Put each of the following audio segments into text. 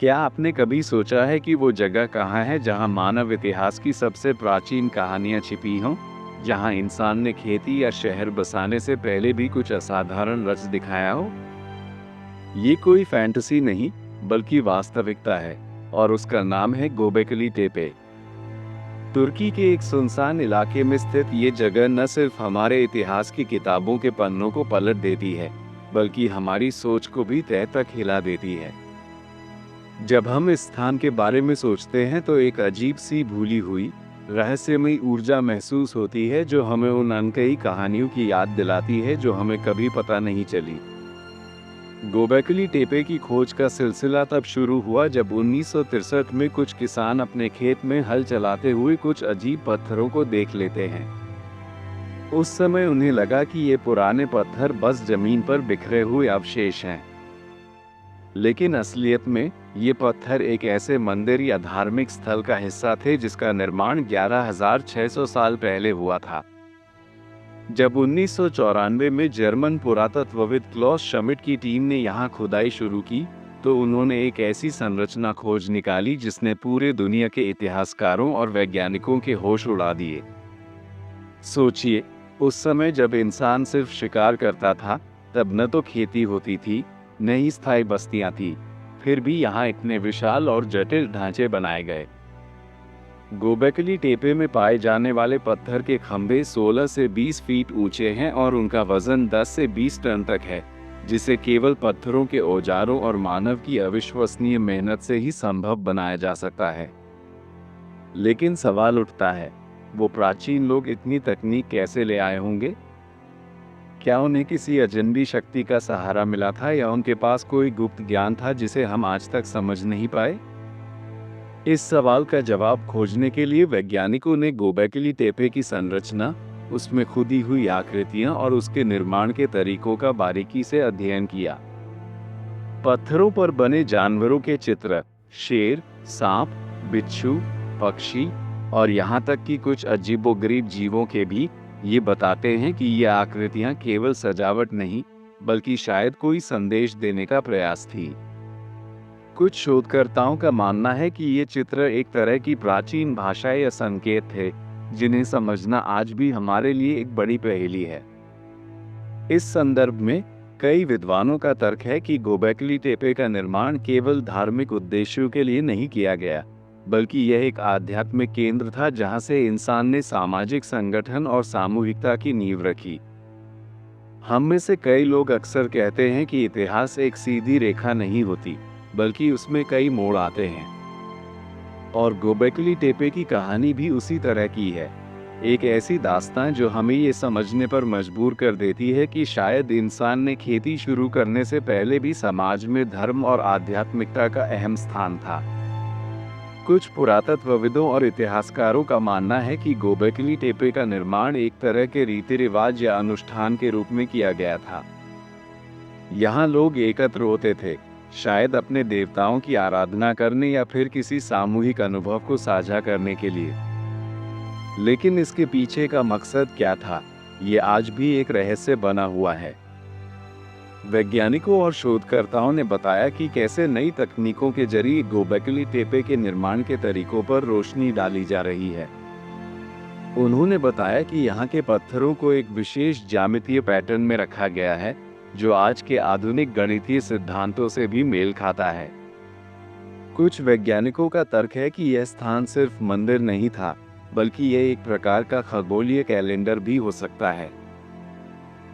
क्या आपने कभी सोचा है कि वो जगह कहाँ है जहाँ मानव इतिहास की सबसे प्राचीन कहानियाँ छिपी हों, जहाँ इंसान ने खेती या शहर बसाने से पहले भी कुछ असाधारण रच दिखाया हो? ये कोई फैंटेसी नहीं, बल्कि वास्तविकता है, और उसका नाम है गोबेकली टेपे। तुर्की के एक सुनसान इलाके में स्थित ये जगह न सिर्फ हमारे इतिहास की किताबों के पन्नों को पलट देती है, बल्कि हमारी सोच को भी तह तक हिला देती है। जब हम इस स्थान के बारे में सोचते हैं तो एक अजीब सी भूली हुई, रहस्यमयी ऊर्जा महसूस होती है जो हमें उन अनकही कहानियों की याद दिलाती है जो हमें कभी पता नहीं चली। गोबेकली टेपे की खोज का सिलसिला तब शुरू हुआ जब 1963 में कुछ किसान अपने खेत में हल चलाते हुए कुछ अजीब पत्थरों को देख लेते हैं। उस समय उन्हें लगा कि ये पुराने पत्थर बस जमीन पर बिखरे हुए अवशेष हैं। लेकिन असलियत में ये पत्थर एक ऐसे मंदिर या धार्मिक स्थल का हिस्सा थे जिसका निर्माण 11,600 साल पहले हुआ था। जब 1994 में जर्मन पुरातत्वविद क्लॉस श्मिट की टीम ने यहाँ खुदाई शुरू की, तो उन्होंने एक ऐसी संरचना खोज निकाली जिसने पूरे दुनिया के इतिहासकारों और वैज्ञानिकों के होश उड़ा दिए। सोचिए, उस समय जब इंसान सिर्फ शिकार करता था, तब न तो खेती होती थी, न ही स्थायी बस्तियां थी, फिर भी यहाँ इतने विशाल और जटिल ढांचे बनाए गए। गोबेकली टेपे में पाए जाने वाले पत्थर के खंभे 16 से 20 फीट ऊंचे हैं और उनका वजन 10 से 20 टन तक है, जिसे केवल पत्थरों के औजारों और मानव की अविश्वसनीय मेहनत से ही संभव बनाया जा सकता है। लेकिन सवाल उठता है, वो प्राचीन लोग इतनी तकनीक कैसे ले आए होंगे? क्या उन्हें किसी अजनबी शक्ति का सहारा मिला था या उनके पास कोई गुप्त ज्ञान था जिसे हम आज तक समझ नहीं पाए? इस सवाल का जवाब खोजने के लिए वैज्ञानिकों ने गोबेकली टेपे की संरचना, उसमें खुदी हुई आकृतियां और उसके निर्माण के तरीकों का बारीकी से अध्ययन किया। पत्थरों पर बने जानवरों के चित्र, शेर, सांप, बिच्छू, पक्षी और यहाँ तक कि कुछ अजीबोगरीब जीवों के भी, ये बताते हैं कि ये आकृतियां केवल सजावट नहीं, बल्कि शायद कोई संदेश देने का प्रयास थी। कुछ शोधकर्ताओं का मानना है कि ये चित्र एक तरह की प्राचीन भाषा या संकेत थे, जिन्हें समझना आज भी हमारे लिए एक बड़ी पहेली है। इस संदर्भ में कई विद्वानों का तर्क है कि गोबेकली टेपे का निर्माण केवल धार्मिक उद्देश्यों के लिए नहीं किया गया, बल्कि यह एक आध्यात्मिक केंद्र था जहां से इंसान ने सामाजिक संगठन और सामूहिकता की नींव रखी। हम में से कई लोग अक्सर कहते हैं कि इतिहास एक सीधी रेखा नहीं होती, बल्कि उसमें कई मोड़ आते हैं। और गोबेकली टेपे की कहानी भी उसी तरह की है, एक ऐसी दास्तान जो हमें ये समझने पर मजबूर कर देती है कि शायद इंसान ने खेती शुरू करने से पहले भी समाज में धर्म और आध्यात्मिकता का अहम स्थान था। कुछ पुरातत्वविदों और इतिहासकारों का मानना है कि गोबेकली टेपे का निर्माण एक तरह के रीति रिवाज या अनुष्ठान के रूप में किया गया था। यहाँ लोग एकत्र होते थे, शायद अपने देवताओं की आराधना करने या फिर किसी सामूहिक अनुभव को साझा करने के लिए। लेकिन इसके पीछे का मकसद क्या था, ये आज भी एक रहस्य बना हुआ है। वैज्ञानिकों और शोधकर्ताओं ने बताया कि कैसे नई तकनीकों के जरिए गोबेकली टेपे के निर्माण के तरीकों पर रोशनी डाली जा रही है। उन्होंने बताया कि यहाँ के पत्थरों को एक विशेष ज्यामितीय पैटर्न में रखा गया है, जो आज के आधुनिक गणितीय सिद्धांतों से भी मेल खाता है। कुछ वैज्ञानिकों का तर्क है कि यह स्थान सिर्फ मंदिर नहीं था, बल्कि यह एक प्रकार का खगोलीय कैलेंडर भी हो सकता है।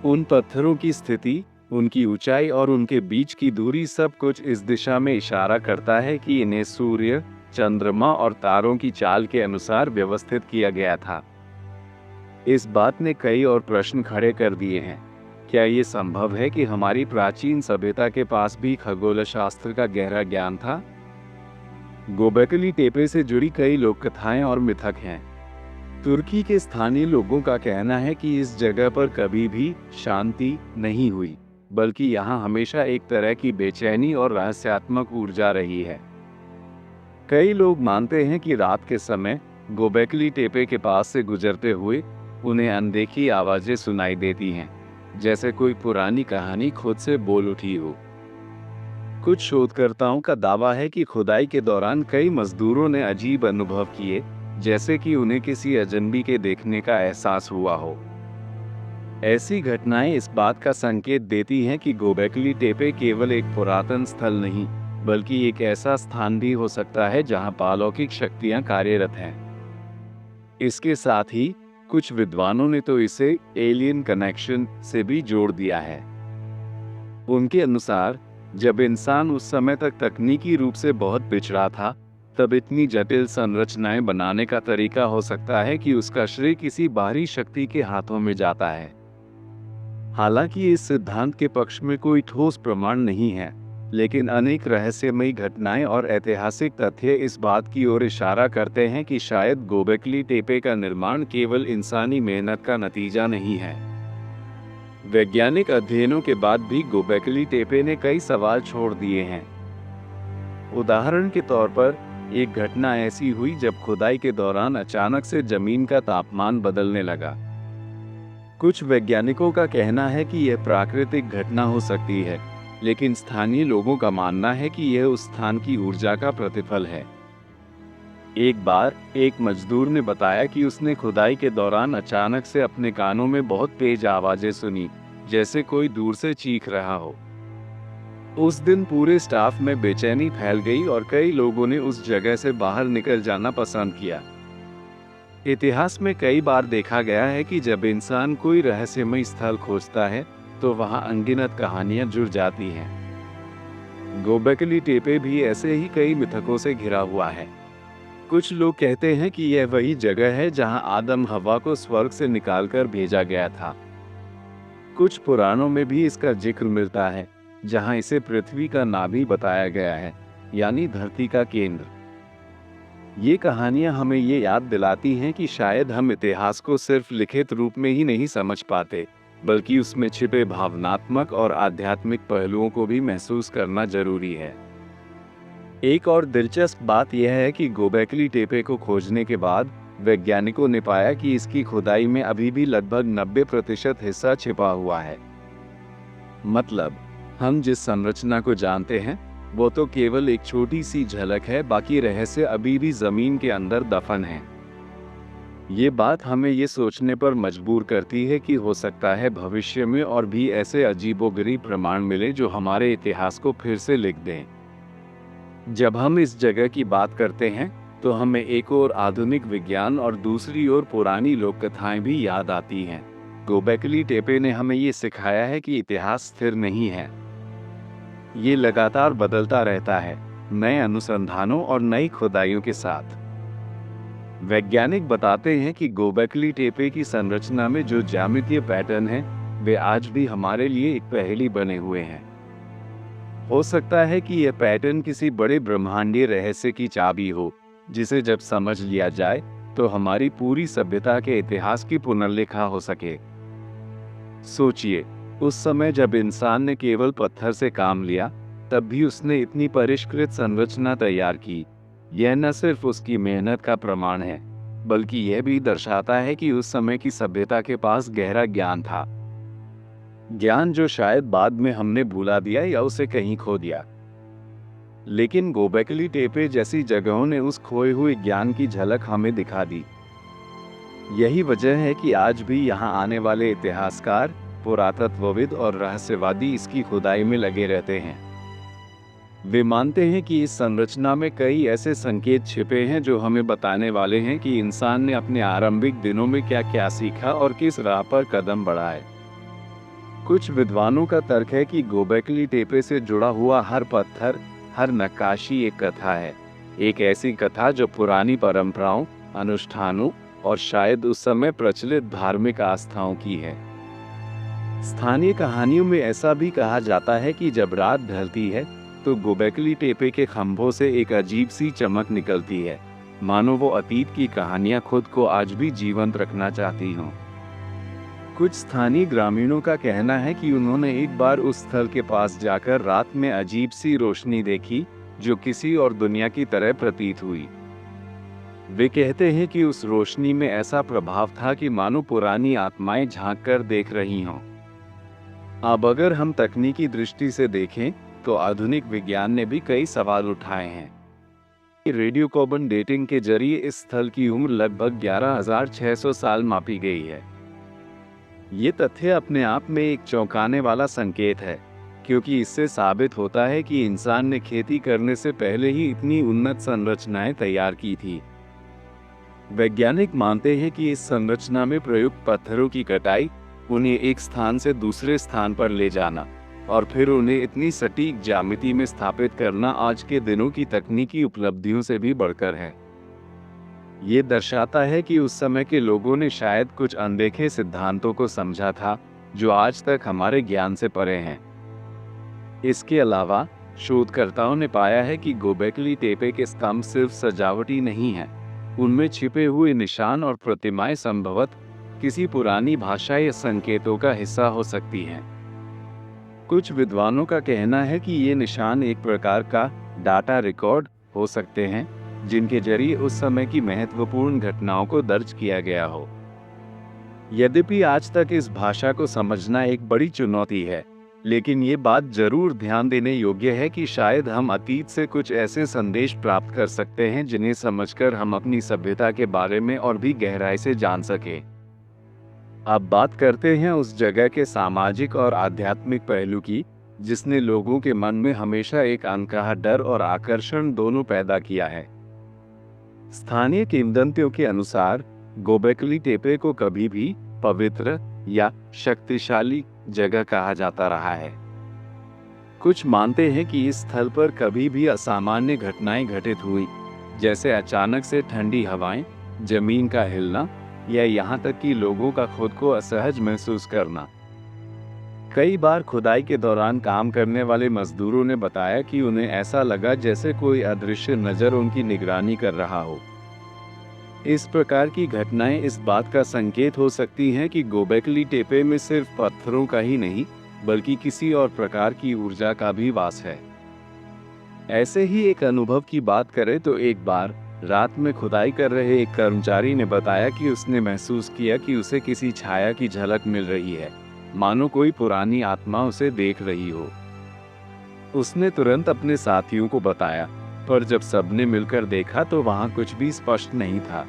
उन पत्थरों की स्थिति, उनकी ऊंचाई और उनके बीच की दूरी, सब कुछ इस दिशा में इशारा करता है कि इन्हें सूर्य, चंद्रमा और तारों की चाल के अनुसार व्यवस्थित किया गया था। इस बात ने कई और प्रश्न खड़े कर दिए हैं। क्या ये संभव है कि हमारी प्राचीन सभ्यता के पास भी खगोल शास्त्र का गहरा ज्ञान था? गोबेकली टेपे से जुड़ी कई लोक कथाएं और मिथक हैं। तुर्की के स्थानीय लोगों का कहना है कि इस जगह पर कभी भी शांति नहीं हुई, बल्कि यहाँ हमेशा एक तरह की बेचैनी और रहस्यात्मक ऊर्जा रही है। कई लोग मानते हैं कि रात के समय गोबेकली टेपे के पास से गुजरते हुए उन्हें अनदेखी आवाजें सुनाई देती हैं, जैसे कोई पुरानी कहानी खुद से बोल उठी हो। कुछ शोधकर्ताओं का दावा है कि खुदाई के दौरान कई मजदूरों ने अजीब अनुभव किए, जैसे कि उन्हें किसी अजनबी के देखने का एहसास हुआ हो। ऐसी घटनाएं इस बात का संकेत देती हैं कि गोबेकली टेपे केवल एक पुरातन स्थल नहीं, बल्कि एक ऐसा स्थान भी हो सकता है जहां अलौकिक शक्तियां कार्यरत हैं। इसके साथ ही कुछ विद्वानों ने तो इसे एलियन कनेक्शन से भी जोड़ दिया है। उनके अनुसार जब इंसान उस समय तक तकनीकी रूप से बहुत पिछड़ा था, तब इतनी जटिल संरचनाएं बनाने का तरीका हो सकता है कि उसका श्रेय किसी बाहरी शक्ति के हाथों में जाता है। हालांकि इस सिद्धांत के पक्ष में कोई ठोस प्रमाण नहीं है, लेकिन अनेक रहस्यमयी घटनाएं और ऐतिहासिक तथ्य इस बात की ओर इशारा करते हैं कि शायद गोबेकली टेपे का निर्माण केवल इंसानी मेहनत का नतीजा नहीं है। वैज्ञानिक अध्ययनों के बाद भी गोबेकली टेपे ने कई सवाल छोड़ दिए हैं। उदाहरण के तौर पर, एक घटना ऐसी हुई जब खुदाई के दौरान अचानक से जमीन का तापमान बदलने लगा। कुछ वैज्ञानिकों का कहना है कि यह प्राकृतिक घटना हो सकती है, लेकिन स्थानीय लोगों का मानना है कि यह उस स्थान की ऊर्जा का प्रतिफल है। एक बार एक मजदूर ने बताया कि उसने खुदाई के दौरान अचानक से अपने कानों में बहुत तेज आवाजें सुनी, जैसे कोई दूर से चीख रहा हो। उस दिन पूरे स्टाफ में बेचैनी फैल गई और कई लोगों ने उस जगह से बाहर निकल जाना पसंद किया। इतिहास में कई बार देखा गया है कि जब इंसान कोई रहस्यमय स्थल खोजता है, तो वहां अनगिनत कहानियां जुड़ जाती हैं। गोबेकली टेपे भी ऐसे ही कई मिथकों से घिरा हुआ है। कुछ लोग कहते हैं कि यह वही जगह है जहां आदम हवा को स्वर्ग से निकालकर भेजा गया था। कुछ पुराणों में भी इसका जिक्र मिलता है, जहां इसे पृथ्वी का नाभि बताया गया है, यानी धरती का केंद्र। ये कहानियां हमें ये याद दिलाती हैं कि शायद हम इतिहास को सिर्फ लिखित रूप में ही नहीं समझ पाते, बल्कि उसमें छिपे भावनात्मक और आध्यात्मिक पहलुओं को भी महसूस करना जरूरी है। एक और दिलचस्प बात यह है कि गोबेकली टेपे को खोजने के बाद वैज्ञानिकों ने पाया कि इसकी खुदाई में अभी भी लगभग 90% हिस्सा छिपा हुआ है। मतलब, हम जिस संरचना को जानते हैं वो तो केवल एक छोटी सी झलक है, बाकी रहस्य अभी भी जमीन के अंदर दफन है। ये बात हमें ये सोचने पर मजबूर करती है कि हो सकता है भविष्य में और भी ऐसे अजीबोगरीब प्रमाण मिले जो हमारे इतिहास को फिर से लिख दें। जब हम इस जगह की बात करते हैं, तो हमें एक ओर आधुनिक विज्ञान और दूसरी ओर पुरानी लोक कथाएं भी याद आती हैं। गोबेकली टेपे ने हमें ये सिखाया है कि इतिहास स्थिर नहीं है, ये लगातार बदलता रहता है, नए अनुसंधानों और नई खुदाइयों के साथ। वैज्ञानिक बताते हैं कि गोबेकली टेपे की संरचना में जो ज्यामितीय पैटर्न हैं, वे आज भी हमारे लिए एक पहेली बने हुए हैं। हो सकता है कि यह पैटर्न किसी बड़े ब्रह्मांडीय रहस्य की चाबी हो, जिसे जब समझ लिया जाए तो हमारी पूरी सभ्यता के इतिहास की पुनर्लिखा हो सके। सोचिए, उस समय जब इंसान ने केवल पत्थर से काम लिया, तब भी उसने इतनी परिष्कृत संरचना तैयार की। यह न सिर्फ उसकी मेहनत का प्रमाण है, बल्कि यह भी दर्शाता है कि उस समय की सभ्यता के पास गहरा ज्ञान था, ज्ञान जो शायद बाद में हमने भुला दिया या उसे कहीं खो दिया। लेकिन गोबेकली टेपे जैसी जगहों ने उस खोए हुए ज्ञान की झलक हमें दिखा दी। यही वजह है कि आज भी यहाँ आने वाले इतिहासकार, पुरातत्वविद और रहस्यवादी इसकी खुदाई में लगे रहते हैं। वे मानते हैं कि इस संरचना में कई ऐसे संकेत छिपे हैं जो हमें बताने वाले हैं कि इंसान ने अपने आरंभिक दिनों में क्या क्या सीखा और किस राह पर कदम बढ़ाए। कुछ विद्वानों का तर्क है कि गोबेकली टेपे से जुड़ा हुआ हर पत्थर, हर नक्काशी एक कथा है, एक ऐसी कथा जो पुरानी परंपराओं, अनुष्ठानों और शायद उस समय प्रचलित धार्मिक आस्थाओं की है। स्थानीय कहानियों में ऐसा भी कहा जाता है कि जब रात ढलती है, तो गोबेकली टेपे के खंभों से एक अजीब सी चमक निकलती है, मानो वो अतीत की कहानियां खुद को आज भी जीवंत रखना चाहती हों। कुछ स्थानीय ग्रामीणों का कहना है कि उन्होंने एक बार उस स्थल के पास जाकर रात में अजीब सी रोशनी देखी, जो किसी और दुनिया की तरह प्रतीत हुई। वे कहते हैं कि उस रोशनी में ऐसा प्रभाव था कि मानो पुरानी आत्माएं झांक कर देख रही हों। अब अगर हम तकनीकी दृष्टि से देखें, तो आधुनिक विज्ञान ने भी कई सवाल उठाए हैं। रेडियोकार्बन डेटिंग के जरिए इस स्थल की उम्र लगभग 11,600 साल मापी गई है। ये तथ्य अपने आप में एक चौंकाने वाला संकेत है, क्योंकि इससे साबित होता है कि इंसान ने खेती करने से पहले ही इतनी उन्नत संरचनाएं तैयार की थी। वैज्ञानिक मानते हैं कि इस संरचना में प्रयुक्त पत्थरों की कटाई, उन्हें एक स्थान से दूसरे स्थान पर ले जाना और फिर उन्हें इतनी सटीक ज्यामिति में स्थापित करना आज के दिनों की तकनीकी उपलब्धियों से भी बढ़कर है। ये दर्शाता है कि उस समय के लोगों ने शायद कुछ अनदेखे सिद्धांतों को समझा था जो आज तक हमारे ज्ञान से परे हैं। इसके अलावा शोधकर्ताओं ने पाया है कि गोबेकली टेपे के स्तंभ सिर्फ सजावटी नहीं हैं, उनमें छिपे हुए निशान और प्रतिमाएं संभवतः किसी पुरानी भाषा या संकेतों का हिस्सा हो सकती हैं। कुछ विद्वानों का कहना है कि ये निशान एक प्रकार का डाटा रिकॉर्ड हो सकते हैं, जिनके जरिए उस समय की महत्वपूर्ण घटनाओं को दर्ज किया गया हो। यद्यपि आज तक इस भाषा को समझना एक बड़ी चुनौती है, लेकिन ये बात जरूर ध्यान देने योग्य है कि शायद हम अतीत से कुछ ऐसे संदेश प्राप्त कर सकते हैं जिन्हें समझकर हम अपनी सभ्यता के बारे में और भी गहराई से जान सके। अब बात करते हैं उस जगह के सामाजिक और आध्यात्मिक पहलू की, जिसने लोगों के मन में हमेशा एक अनकहा डर और आकर्षण दोनों पैदा किया है। स्थानीय किंवदंतियों के अनुसार गोबेकली टेपे को कभी भी पवित्र या शक्तिशाली जगह कहा जाता रहा है। कुछ मानते हैं कि इस स्थल पर कभी भी असामान्य घटनाएं घटित हुई, जैसे अचानक से ठंडी हवाएं, जमीन का हिलना या यहाँ तक कि लोगों का खुद को असहज महसूस करना। कई बार खुदाई के दौरान काम करने वाले मजदूरों ने बताया कि उन्हें ऐसा लगा जैसे कोई अदृश्य नजर उनकी निगरानी कर रहा हो। इस प्रकार की घटनाएं इस बात का संकेत हो सकती हैं कि गोबेकली टेपे में सिर्फ पत्थरों का ही नहीं, बल्कि किसी और प्रकार की ऊर्जा का भी वास है। ऐसे ही एक अनुभव की बात करें तो एक बार रात में खुदाई कर रहे एक कर्मचारी ने बताया कि उसने महसूस किया कि उसे किसी छाया की झलक मिल रही है, मानो कोई पुरानी आत्मा उसे देख रही हो। उसने तुरंत अपने साथियों को बताया, पर जब सबने मिलकर देखा तो वहां कुछ भी स्पष्ट नहीं था।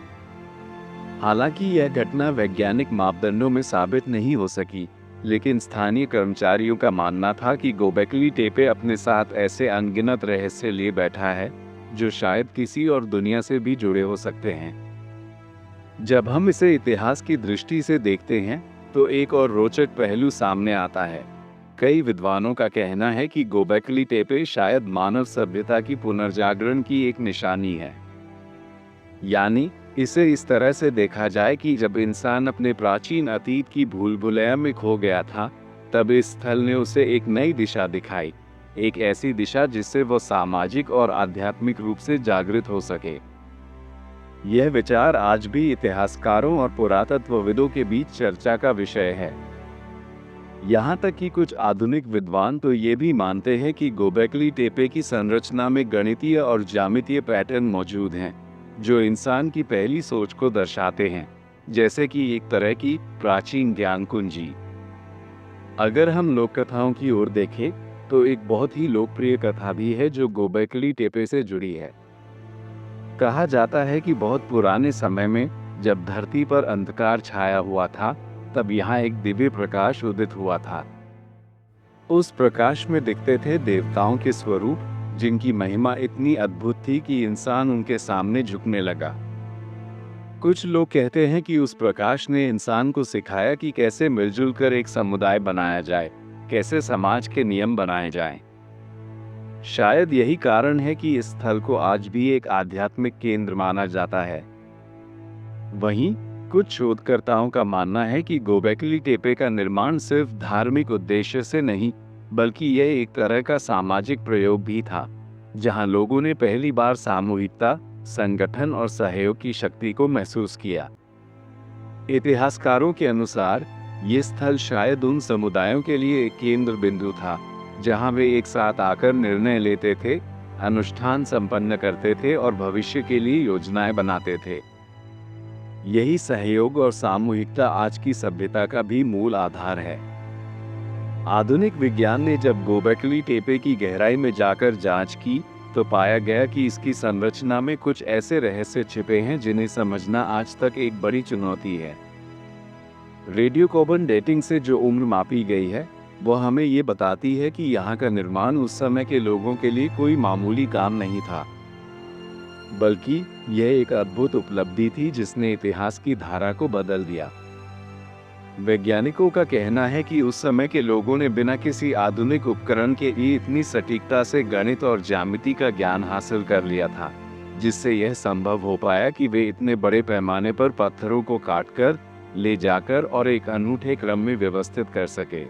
हालांकि यह घटना वैज्ञानिक मापदंडों में साबित नहीं हो सकी, लेकिन स्थानीय कर्मचारियों का मानना था कि गोबेकली टेपे अपने साथ ऐसे अनगिनत रहस्य लिए बैठा है जो शायद किसी और दुनिया से भी जुड़े हो सकते हैं। जब हम इसे इतिहास की दृष्टि से देखते हैं तो एक और रोचक पहलू सामने आता है। कई विद्वानों का कहना है कि गोबेकली टेपे शायद मानव सभ्यता की पुनर्जागरण की एक निशानी है। यानी इसे इस तरह से देखा जाए कि जब इंसान अपने प्राचीन अतीत की भूल भुलैया में खो गया था, तब इस स्थल ने उसे एक नई दिशा दिखाई, एक ऐसी दिशा जिससे वो सामाजिक और आध्यात्मिक रूप से जागृत हो सके। यह विचार आज भी इतिहासकारों और पुरातत्वविदों के बीच चर्चा का विषय है। यहाँ तक कि कुछ आधुनिक विद्वान तो ये भी मानते हैं कि गोबेकली टेपे की संरचना में गणितीय और ज्यामितीय पैटर्न मौजूद हैं, जो इंसान की पहली सोच को दर्शाते हैं, जैसे कि एक तरह की प्राचीन ज्ञान कुंजी। अगर हम लोक कथाओं की ओर देखें तो एक बहुत ही लोकप्रिय कथा भी है जो गोबेकली टेपे से जुड़ी है। कहा जाता है कि बहुत पुराने समय में जब धरती पर अंधकार छाया हुआ था, तब यहाँ एक दिव्य प्रकाश उदित हुआ था। उस प्रकाश में दिखते थे देवताओं के स्वरूप, जिनकी महिमा इतनी अद्भुत थी कि इंसान उनके सामने झुकने लगा। कुछ लोग कहते हैं कि उस प्रकाश ने इंसान को सिखाया कि कैसे मिलजुल कर एक समुदाय बनाया जाए, कैसे समाज के नियम बनाए जाएं। शायद यही कारण है कि इस स्थल को आज भी एक आध्यात्मिक केंद्र माना जाता है। वहीं कुछ शोधकर्ताओं का मानना है कि गोबेकली टेपे का निर्माण सिर्फ धार्मिक उद्देश्य से नहीं, बल्कि यह एक तरह का सामाजिक प्रयोग भी था, जहां लोगों ने पहली बार सामूहिकता, संगठन और सहयोग की शक्ति को महसूस किया। इतिहासकारों के अनुसार ये स्थल शायद उन समुदायों के लिए एक केंद्र बिंदु था, जहां वे एक साथ आकर निर्णय लेते थे, अनुष्ठान संपन्न करते थे और भविष्य के लिए योजनाएं बनाते थे। यही सहयोग और सामूहिकता आज की सभ्यता का भी मूल आधार है। आधुनिक विज्ञान ने जब गोबेकली टेपे की गहराई में जाकर जांच की, तो पाया गया कि इसकी संरचना में कुछ ऐसे रहस्य छिपे हैं जिन्हें समझना आज तक एक बड़ी चुनौती है। रेडियोकार्बन डेटिंग से जो उम्र मापी गई है, वह हमें ये बताती है कि यहाँ का निर्माण उस समय के लोगों के लिए कोई मामूली काम नहीं था, बल्कि यह एक अद्भुत उपलब्धि थी जिसने इतिहास की धारा को बदल दिया। वैज्ञानिकों का कहना है कि उस समय के लोगों ने बिना किसी आधुनिक उपकरण के लिए इतनी सटीकता से गणित और ज्यामिति का ज्ञान हासिल कर लिया था, जिससे यह संभव हो पाया कि वे इतने बड़े पैमाने पर पत्थरों को काटकर, ले जाकर और एक अनूठे क्रम में व्यवस्थित कर सके।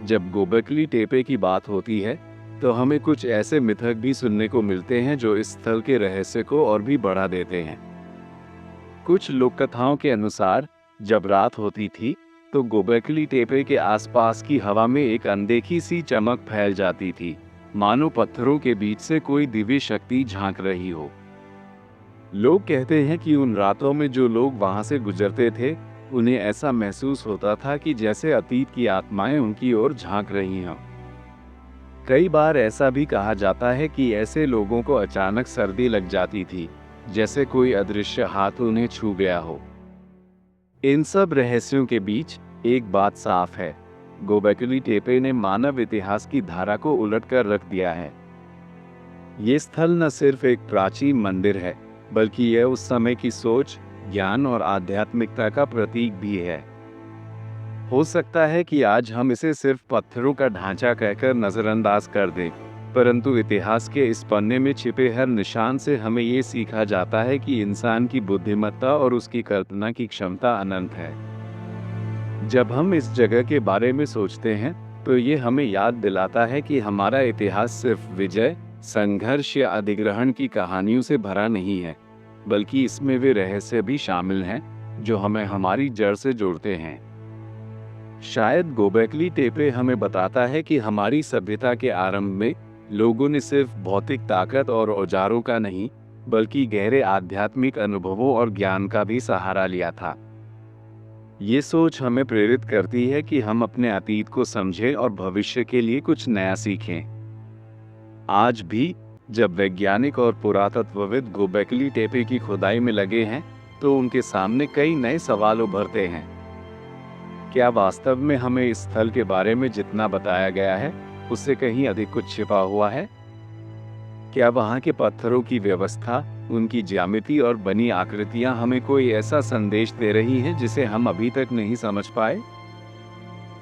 जब गोबेकली टेपे की बात होती है, तो हमें कुछ ऐसे मिथक भी सुनने को मिलते हैं जो इस स्थल के रहस्य को और भी बढ़ा देते हैं। कुछ लोक कथाओं के अनुसार जब रात होती थी, तो गोबेकली टेपे के आसपास की हवा में एक अनदेखी सी चमक फैल जाती थी, मानो पत्थरों के बीच से कोई दिव्य शक्ति झांक रही हो। लोग कहते हैं कि उन रातों में जो लोग वहां से गुजरते थे, उन्हें ऐसा महसूस होता था कि जैसे अतीत की आत्माएं उनकी ओर झांक रही हों। कई बार ऐसा भी कहा जाता है कि ऐसे लोगों को अचानक सर्दी लग जाती थी, जैसे कोई अदृश्य हाथ उन्हें छू गया हो। इन सब रहस्यों के बीच एक बात साफ है, गोबेकली टेपे ने मानव इतिहास की धारा को उलटकर रख दिया है। ये स्थल न सिर्फ एक प्राचीन मंदिर है, बल्कि यह उस समय की सोच, ज्ञान और आध्यात्मिकता का प्रतीक भी है। हो सकता है कि आज हम इसे सिर्फ पत्थरों का ढांचा कहकर नजरअंदाज कर दें, परंतु इतिहास के इस पन्ने में छिपे हर निशान से हमें ये सीखा जाता है कि इंसान की बुद्धिमत्ता और उसकी कल्पना की क्षमता अनंत है। जब हम इस जगह के बारे में सोचते हैं, तो ये हमें याद दिलाता है कि हमारा इतिहास सिर्फ विजय, संघर्ष या अधिग्रहण की कहानियों से भरा नहीं है, बल्कि इसमें वे रहस्य भी शामिल हैं जो हमें हमारी जड़ से जोड़ते हैं। शायद गोबेकली टेपे हमें बताता है कि हमारी सभ्यता के आरंभ में लोगों ने सिर्फ भौतिक ताकत और औजारों का नहीं, बल्कि गहरे आध्यात्मिक अनुभवों और ज्ञान का भी सहारा लिया था। ये सोच हमें प्रेरित करती है कि हम अपने अतीत को समझें और भविष्य के लिए कुछ नया सीखें। आज भी जब वैज्ञानिक और पुरातत्वविद गोबेकली टेपे की खुदाई में लगे हैं, तो उनके सामने कई नए सवाल उभरते हैं। क्या वास्तव में हमें इस स्थल के बारे में जितना बताया गया है, उससे कहीं अधिक कुछ छिपा हुआ है? क्या वहाँ के पत्थरों की व्यवस्था, उनकी ज्यामिति और बनी आकृतियां हमें कोई ऐसा संदेश दे रही हैं जिसे हम अभी तक नहीं समझ पाए?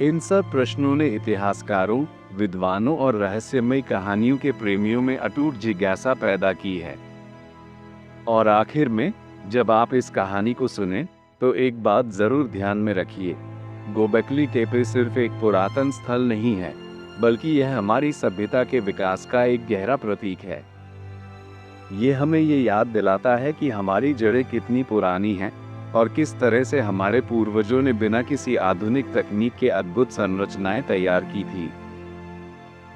इन सब प्रश्नों ने इतिहासकारों, विद्वानों और रहस्यमय कहानियों के प्रेमियों में अटूट जिज्ञासा पैदा की है। और आखिर में, जब आप इस कहानी को सुनें, तो एक बात जरूर ध्यान में रखिए, गोबेकली टेपे सिर्फ एक पुरातन स्थल नहीं है, बल्कि यह हमारी सभ्यता के विकास का एक गहरा प्रतीक है। ये हमें ये याद दिलाता है कि हमारी जड़ें कितनी पुरानी हैं और किस तरह से हमारे पूर्वजों ने बिना किसी आधुनिक तकनीक के अद्भुत संरचनाएं तैयार की थी।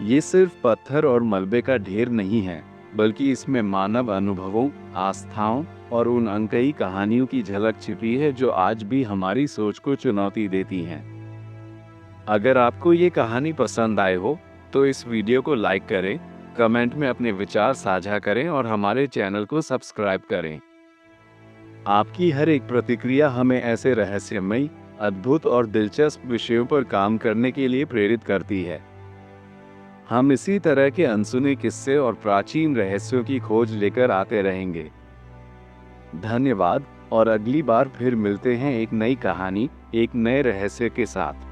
ये सिर्फ पत्थर और मलबे का ढेर नहीं है, बल्कि इसमें मानव अनुभवों, आस्थाओं और उन अनकही कहानियों की झलक छिपी है जो आज भी हमारी सोच को चुनौती देती हैं। अगर आपको ये कहानी पसंद आए हो, तो इस वीडियो को लाइक करें, कमेंट में अपने विचार साझा करें और हमारे चैनल को सब्सक्राइब करें। आपकी हर एक प्रतिक्रिया हमें ऐसे रहस्यमय, अद्भुत और दिलचस्प विषयों पर काम करने के लिए प्रेरित करती है। हम इसी तरह के अनसुने किस्से और प्राचीन रहस्यों की खोज लेकर आते रहेंगे। धन्यवाद, और अगली बार फिर मिलते हैं एक नई कहानी, एक नए रहस्य के साथ।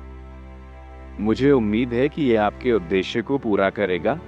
मुझे उम्मीद है कि यह आपके उद्देश्य को पूरा करेगा।